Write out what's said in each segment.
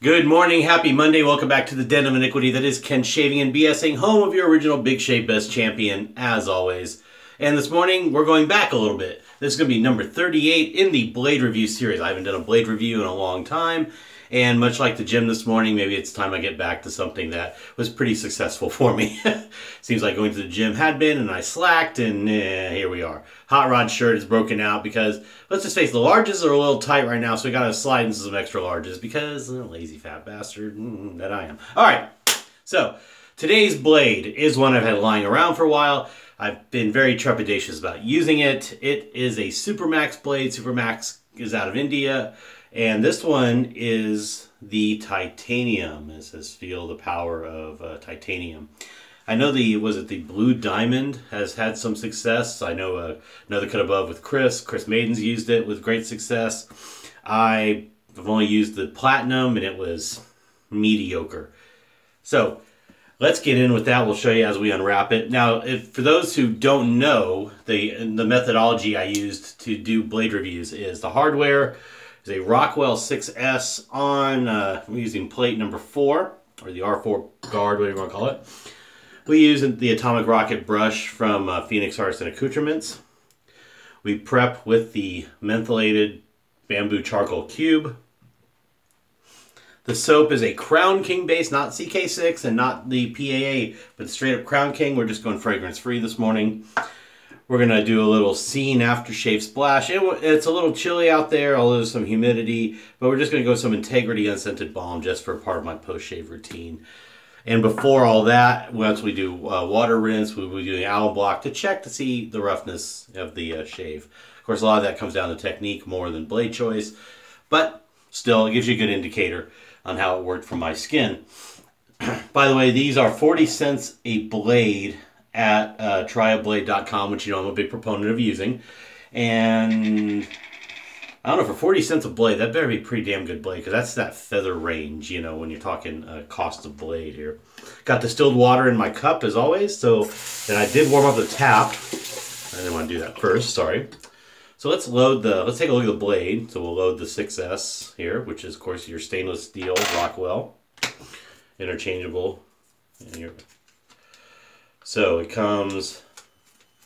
Good morning, happy Monday. Welcome back to the Den of Iniquity that is Ken Shaving and BSing, home of your original Big Shave Best champion, as always. And this morning, we're going back a little bit. This is going to be number 38 in the blade review series. I haven't done a blade review in a long time. And much like the gym this morning, maybe it's time I get back to something that was pretty successful for me. Seems like going to the gym had been, and I slacked, and here we are. Hot Rod shirt is broken out because, let's just face it, the larges are a little tight right now, so we got to slide into some extra larges because lazy fat bastard that I am. All right, so today's blade is one I've had lying around for a while. I've been very trepidatious about using it. It is a Supermax blade. Supermax is out of India. And this one is the titanium. It says feel the power of titanium. I know the Blue Diamond has had some success. I know another cut above with Chris Maiden's used it with great success. I've only used the Platinum and it was mediocre. So let's get in with that. We'll show you as we unwrap it. Now, for those who don't know, the methodology I used to do blade reviews is the hardware is a Rockwell 6S on, we're using plate number 4, or the R4 guard, whatever you want to call it. We use the Atomic Rocket brush from Phoenix Arts and Accoutrements. We prep with the mentholated bamboo charcoal cube. The soap is a Crown King base, not CK6 and not the PAA, but straight up Crown King. We're just going fragrance free this morning. We're going to do a little scene aftershave splash. It's a little chilly out there, although there's some humidity, but we're just going to go with some Integrity unscented balm just for part of my post-shave routine. And before all that, once we do water rinse, we'll be doing alum block to check to see the roughness of the shave. Of course, a lot of that comes down to technique more than blade choice, but still, it gives you a good indicator on how it worked for my skin. By the way, these are 40 cents a blade at tryablade.com, which you know I'm a big proponent of using. And I don't know, for 40 cents a blade, that better be a pretty damn good blade, because that's that feather range, you know, when you're talking cost of blade here. Got distilled water in my cup, as always, so then I did warm up the tap. I didn't want to do that first, sorry. So let's take a look at the blade. So we'll load the 6S here, which is, of course, your stainless steel Rockwell. Interchangeable. So it comes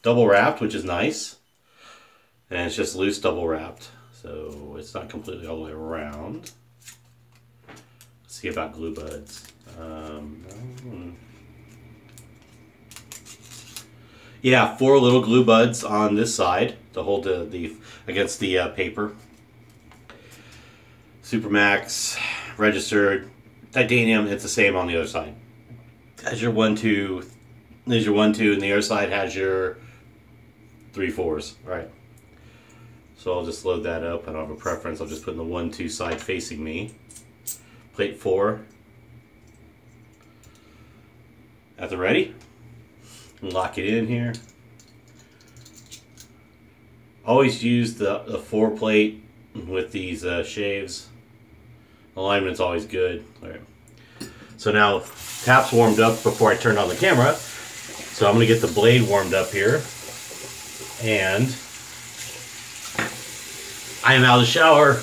double wrapped, which is nice. And it's just loose double wrapped. So it's not completely all the way around. Let's see about glue buds. Yeah, 4 little glue buds on this side to hold against the paper. Supermax, registered, titanium, it's the same on the other side. Has your 1, 2, there's your 1, 2, and the other side has your 3, 4s, right? So I'll just load that up. I don't have a preference. I'll just put in the 1, 2 side facing me. Plate 4. At the ready. Lock it in here. Always use the 4 plate with these shaves. Alignment's always good. All right. So now tap's warmed up before I turned on the camera. So I'm going to get the blade warmed up here. And I am out of the shower.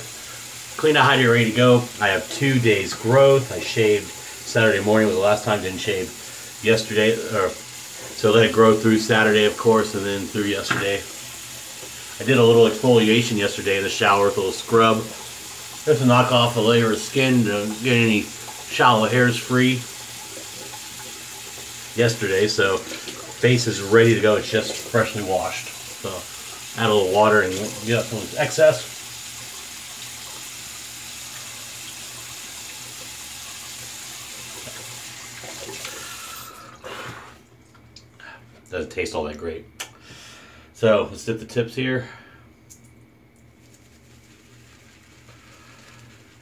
Clean out, hydrate, ready to go. I have 2 days growth. I shaved Saturday morning was the last time. Didn't shave yesterday. So let it grow through Saturday, of course, and then through yesterday. I did a little exfoliation yesterday in the shower with a little scrub. Just to knock off a layer of skin to get any shallow hairs free. Yesterday, so face is ready to go. It's just freshly washed. So add a little water and get up some of this excess. Doesn't taste all that great. So let's dip the tips here.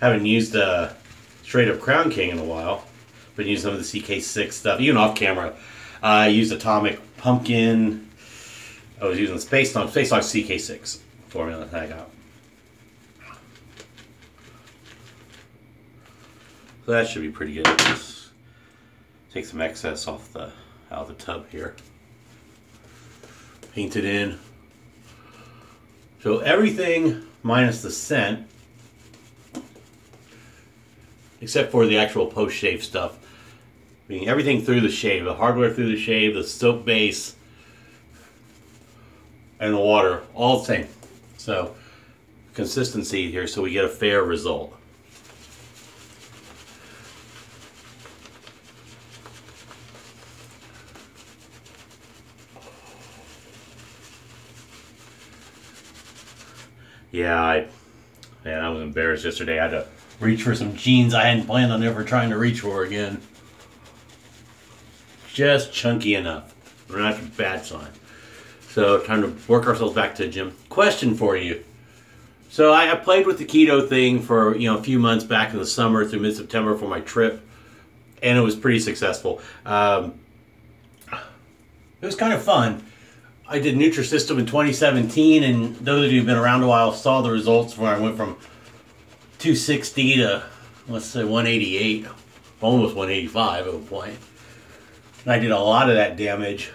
Haven't used straight up Crown King in a while. Been using some of the CK6 stuff, even off camera. I used Atomic Pumpkin. I was using the Space Dog CK6 formula that I got. So that should be pretty good. Just take some excess off out of the tub here. Paint it in. So everything minus the scent except for the actual post-shave stuff. I mean, everything through the shave, the hardware through the shave, the soap base, and the water, all the same. So, consistency here so we get a fair result. Yeah, I was embarrassed yesterday. I had to reach for some jeans I hadn't planned on ever trying to reach for again. Just chunky enough. Not a bad sign. So, time to work ourselves back to the gym. Question for you. So, I played with the keto thing for, a few months back in the summer through mid-September for my trip. And it was pretty successful. It was kind of fun. I did Nutrisystem in 2017, and those of you who've been around a while saw the results where I went from 260 to, let's say, 188, almost 185 at one point. And I did a lot of that damage.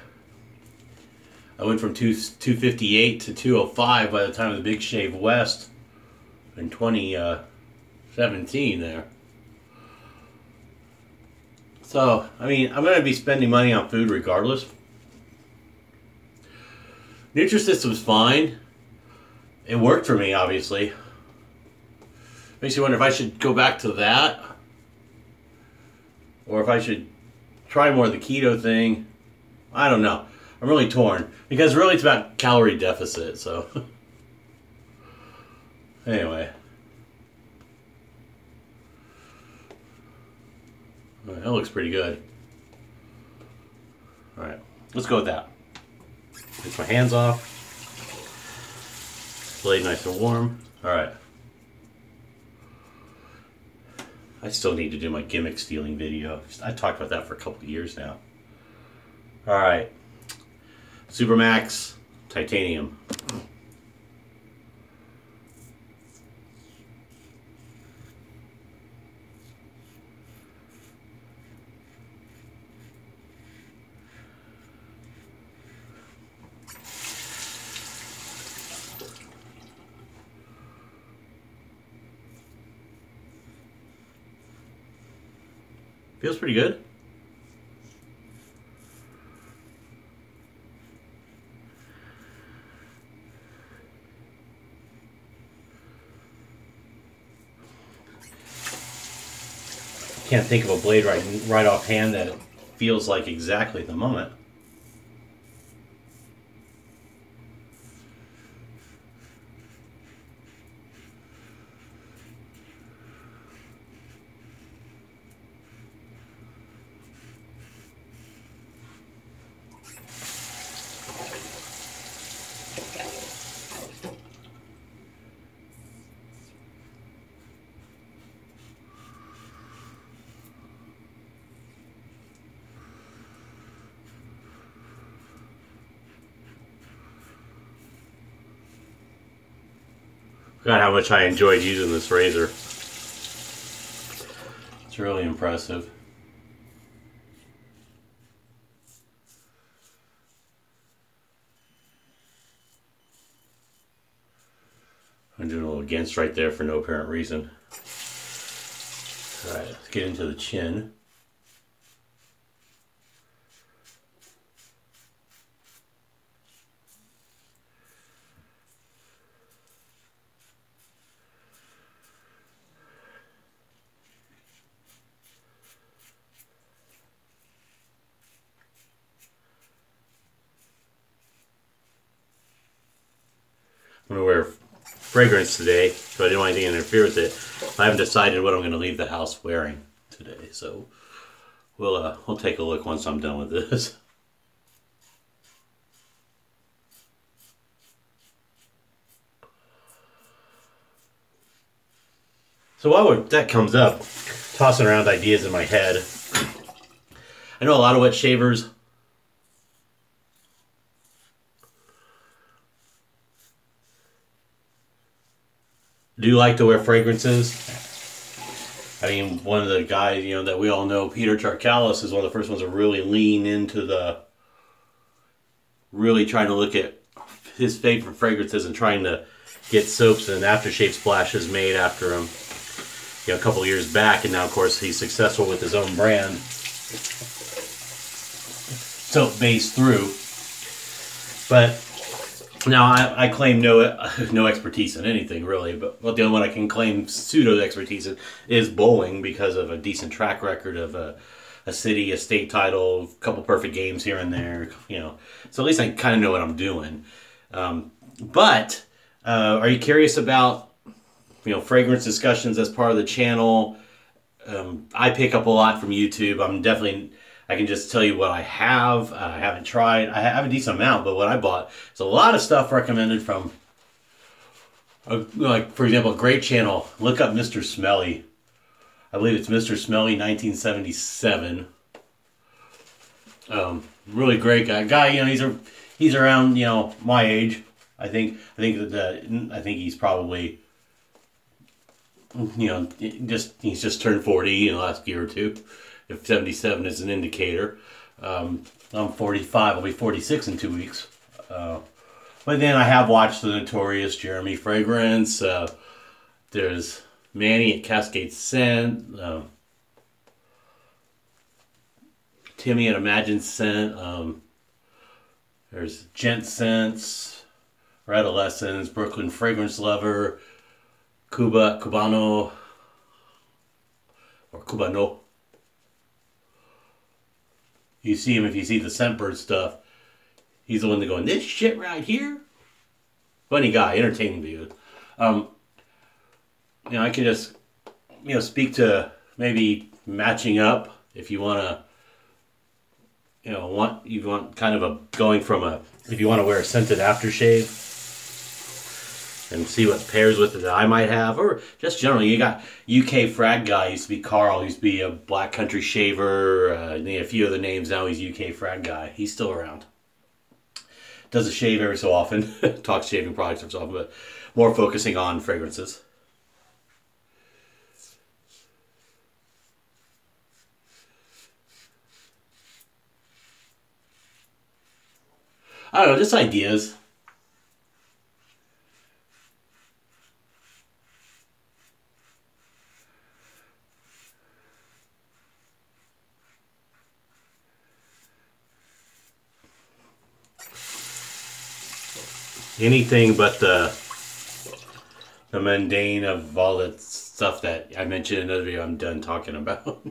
I went from 258 to 205 by the time of the Big Shave West in 2017 there. So, I mean, I'm going to be spending money on food regardless. Nutrisystem's fine. It worked for me, obviously. Makes you wonder if I should go back to that, or if I should try more of the keto thing. I don't know. I'm really torn, because really it's about calorie deficit, so. Anyway. All right, that looks pretty good. Alright, let's go with that. Take my hands off. Blade nice and warm. Alright. I still need to do my gimmick stealing video. I talked about that for a couple of years now. Alright. Supermax Titanium. Feels pretty good. Can't think of a blade right offhand that it feels like exactly at the moment. Forgot how much I enjoyed using this razor. It's really impressive. I'm doing a little against right there for no apparent reason. Alright, let's get into the chin. I'm going to wear fragrance today, so I didn't want anything to interfere with it. I haven't decided what I'm going to leave the house wearing today, so we'll take a look once I'm done with this. So while that comes up, tossing around ideas in my head, I know a lot of wet shavers do like to wear fragrances. I mean, one of the guys, that we all know, Peter Charkalis, is one of the first ones to really lean into really trying to look at his favorite fragrances and trying to get soaps and aftershave splashes made after them. a couple of years back, and now of course he's successful with his own brand. Soap base through, but now I claim no expertise in anything really. But the only one I can claim pseudo expertise in is bowling, because of a decent track record of a city, a state title, a couple perfect games here and there. So at least I kind of know what I'm doing. But are you curious about fragrance discussions as part of the channel? I pick up a lot from YouTube. I can just tell you what I have. I haven't tried. I have a decent amount, but what I bought is a lot of stuff recommended from, like, for example, a great channel. Look up Mr. Smelly. I believe it's Mr. Smelly 1977. Really great guy. He's around my age. I think he's probably he's just turned 40 in the last year or two. If 77 is an indicator. I'm 45. I'll be 46 in 2 weeks. But then I have watched the notorious Jeremy Fragrance. There's Manny at Cascade Scent. Timmy at Imagine Scent. There's Gent Scents. Adolescence. Brooklyn Fragrance Lover. Cubano. Or Cubano. You see him if you see the Scentbird stuff. He's the one that going, this shit right here? Funny guy, entertaining dude. I can just, speak to maybe matching up if you want to, you want kind of a, going from a, if you want to wear a scented aftershave and see what pairs with it that I might have, or just generally, you got UK Frag Guy, used to be Carl, used to be a Black Country Shaver, a few other names, now he's UK Frag Guy. He's still around. Does a shave every so often, talks shaving products every so often, but more focusing on fragrances. I don't know, just ideas. Anything but the mundane of all that stuff that I mentioned in another video. I'm done talking about.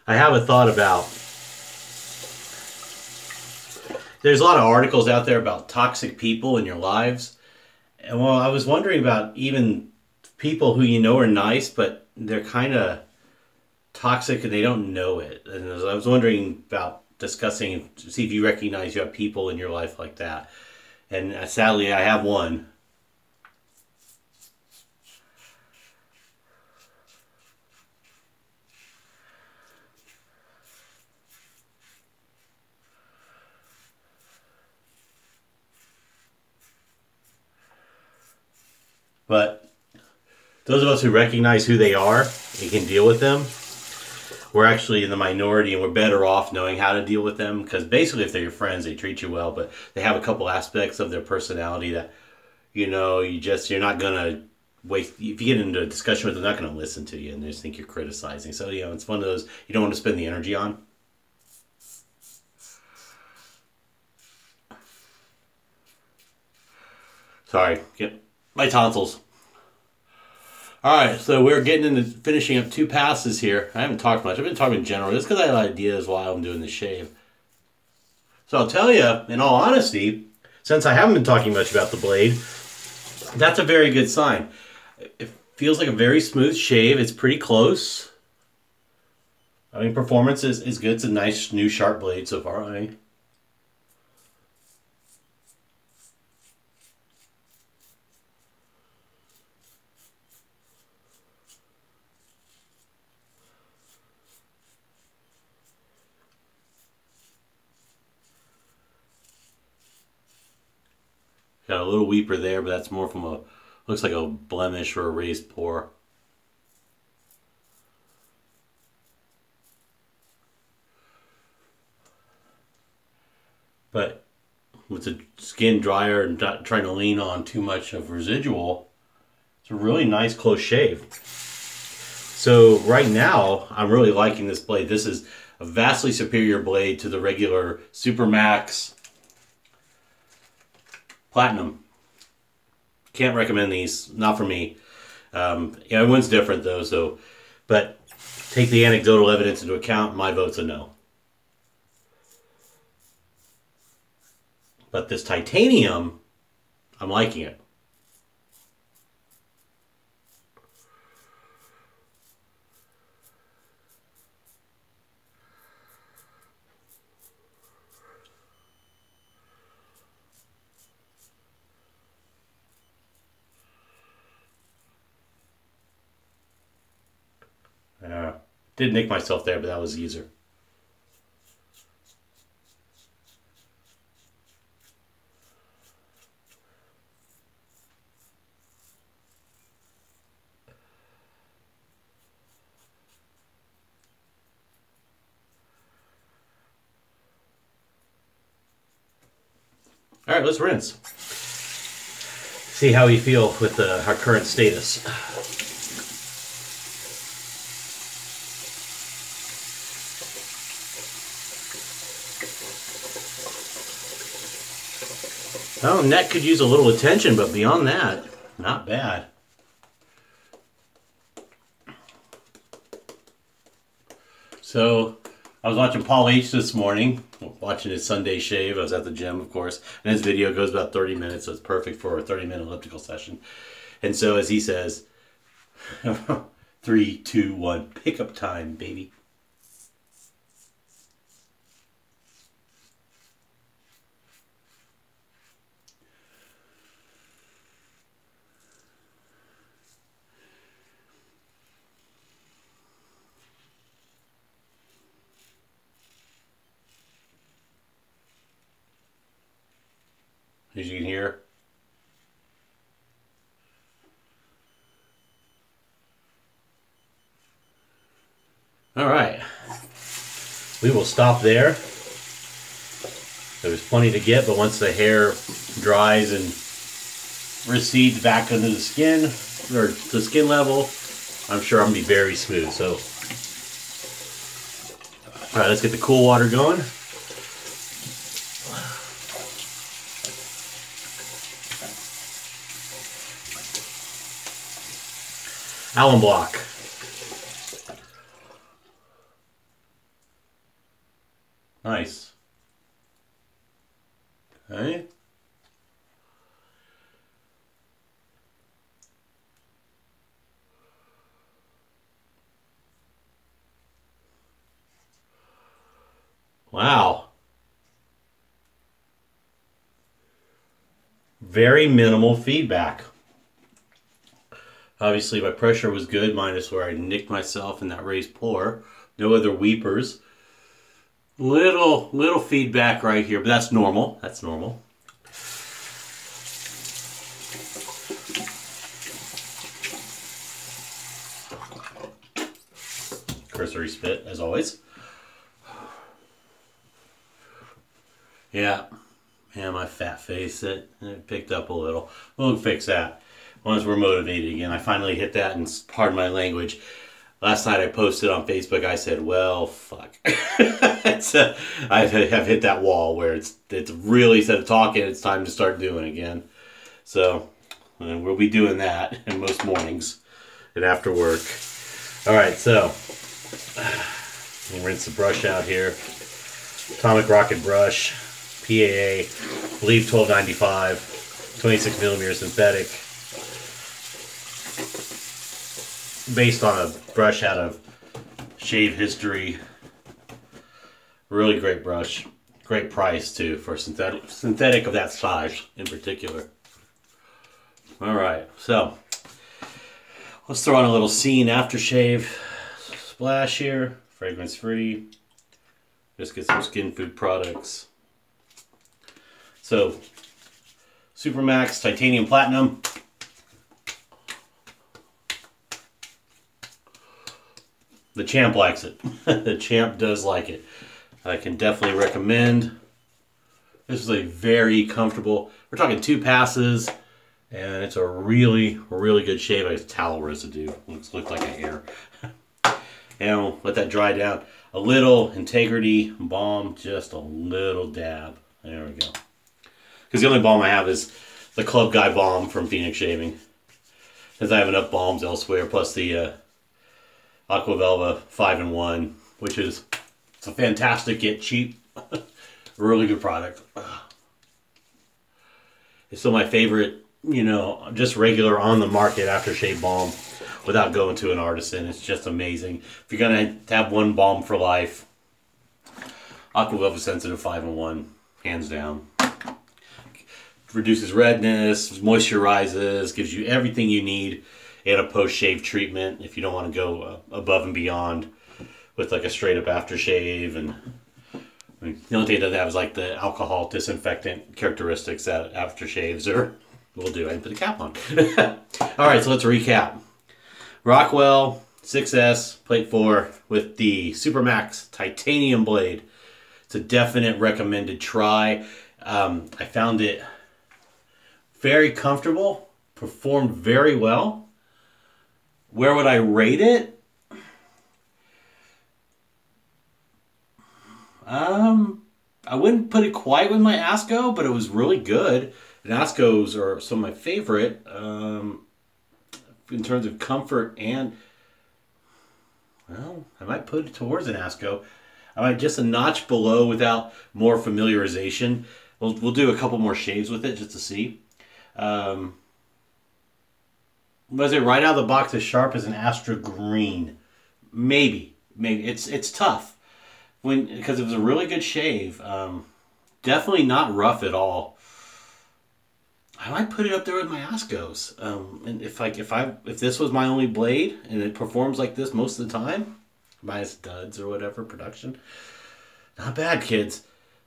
I have a thought about, there's a lot of articles out there about toxic people in your lives. And well, I was wondering about even people who are nice, but they're kind of toxic and they don't know it. And I was wondering about discussing, see if you recognize you have people in your life like that. And sadly, I have one. But those of us who recognize who they are and can deal with them, we're actually in the minority, and we're better off knowing how to deal with them. Because basically, if they're your friends, they treat you well, but they have a couple aspects of their personality that, you're not going to waste. If you get into a discussion with them, they're not going to listen to you, and they just think you're criticizing. So, it's one of those you don't want to spend the energy on. Sorry, get my tonsils. Alright, so we're getting into finishing up 2 passes here. I haven't talked much. I've been talking in general just because I have ideas while I'm doing the shave. So I'll tell you, in all honesty, since I haven't been talking much about the blade, that's a very good sign. It feels like a very smooth shave. It's pretty close. Performance is good. It's a nice, new, sharp blade so far. Got a little weeper there, but that's more from looks like a blemish or a raised pore. But with the skin drier and not trying to lean on too much of residual, it's a really nice close shave. So right now, I'm really liking this blade. This is a vastly superior blade to the regular Supermax Platinum. Can't recommend these, not for me. Everyone's different though, so, but take the anecdotal evidence into account, my vote's a no. But this titanium, I'm liking it. Did nick myself there, but that was easier. All right, let's rinse. See how we feel with our current status. Oh, neck could use a little attention, but beyond that, not bad. So, I was watching Paul H this morning, watching his Sunday shave. I was at the gym, of course, and his video goes about 30 minutes, so it's perfect for a 30-minute elliptical session. And so, as he says, 3, 2, 1, pickup time, baby. As you can hear. All right. We will stop there. There's plenty to get, but once the hair dries and recedes back under the skin, or the skin level, I'm sure I'm going to be very smooth. So, all right, let's get the cool water going. Alum block. Nice. Okay. Wow. Very minimal feedback. Obviously my pressure was good, minus where I nicked myself in that raised pore. No other weepers. Little feedback right here, but that's normal. That's normal. Cursory spit, as always. Yeah, my fat face, it picked up a little. We'll fix that once we're motivated again. I finally hit that, and pardon my language. Last night I posted on Facebook, I said, well, fuck. I have hit that wall where it's really, instead of talking, it's time to start doing again. So, and we'll be doing that in most mornings and after work. All right, so, let me rinse the brush out here. Atomic Rocket brush, PAA, believe 1295, 26 millimeter synthetic. Based on a brush out of Shave History. Really great brush. Great price too for synthetic of that size in particular. Alright, so let's throw on a little Scene aftershave splash here. Fragrance free. Just get some skin food products. So Supermax Titanium Platinum. The champ likes it. The champ does like it. I can definitely recommend This is a very comfortable, we're talking 2 passes, and it's a really, really good shave. It's towel residue. Looks like a hair. And let that dry down. A little Integrity balm, just a little dab. There we go. Because the only balm I have is the Club Guy balm from Phoenix Shaving. Because I have enough balms elsewhere, plus the Aquavelva 5-in-1, which is it's a fantastic yet cheap, really good product. It's still my favorite, you know, just regular on the market aftershave balm without going to an artisan. It's just amazing. If you're gonna have one balm for life, Aquavelva Sensitive 5-in-1, hands down. Reduces redness, moisturizes, gives you everything you need in a post-shave treatment if you don't want to go above and beyond with like a straight up aftershave. And I mean, the only thing it doesn't have is like the alcohol disinfectant characteristics that aftershaves will do. I didn't put the cap on. Alright, so let's recap. Rockwell 6S Plate 4 with the Supermax titanium blade. It's a definite recommended try. I found it very comfortable, performed very well. Where would I rate it? I wouldn't put it quite with my Asco, but it was really good. And Ascos are some of my favorite in terms of comfort, and well, I might put it towards an Asco. I might just a notch below without more familiarization. We'll do a couple more shaves with it just to see. Was it right out of the box as sharp as an Astra Green? Maybe. It's tough because it was a really good shave. Definitely not rough at all. I might put it up there with my Ascos. And if this was my only blade and it performs like this most of the time, minus duds or whatever production, not bad, kids.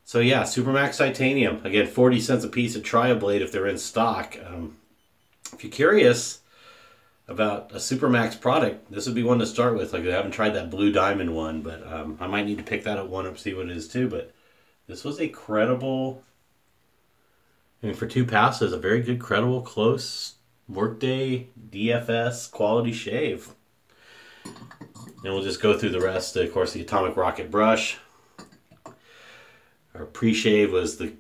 So yeah, Supermax Titanium. Again, 40 cents a piece at Tri-Blade if they're in stock. If you're curious about a Supermax product, this would be one to start with. Like, I haven't tried that Blue Diamond one, but I might need to pick that one up, see what it is too. But this was a credible, I mean, for 2 passes, a very good, credible, close workday DFS quality shave. And we'll just go through the rest. Of course, the Atomic Rocket brush. Our pre-shave was the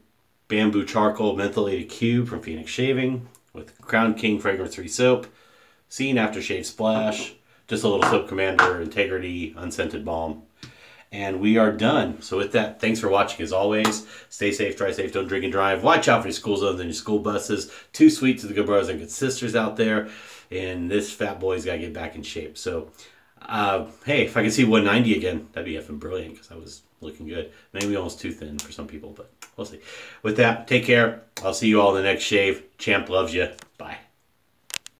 Bamboo Charcoal Mentholated Cube from Phoenix Shaving with Crown King Fragrance-Free Soap, Scene Aftershave Splash, just a little Soap Commander, Integrity Unscented Balm. And we are done. So with that, thanks for watching as always. Stay safe, drive safe, don't drink and drive. Watch out for your school zones and your school buses. Too sweet to the good brothers and good sisters out there. And this fat boy's got to get back in shape. So, hey, if I could see 190 again, that'd be effing brilliant because I was looking good. Maybe almost too thin for some people, but we'll see. With that, take care. I'll see you all in the next shave. Champ loves you. Bye.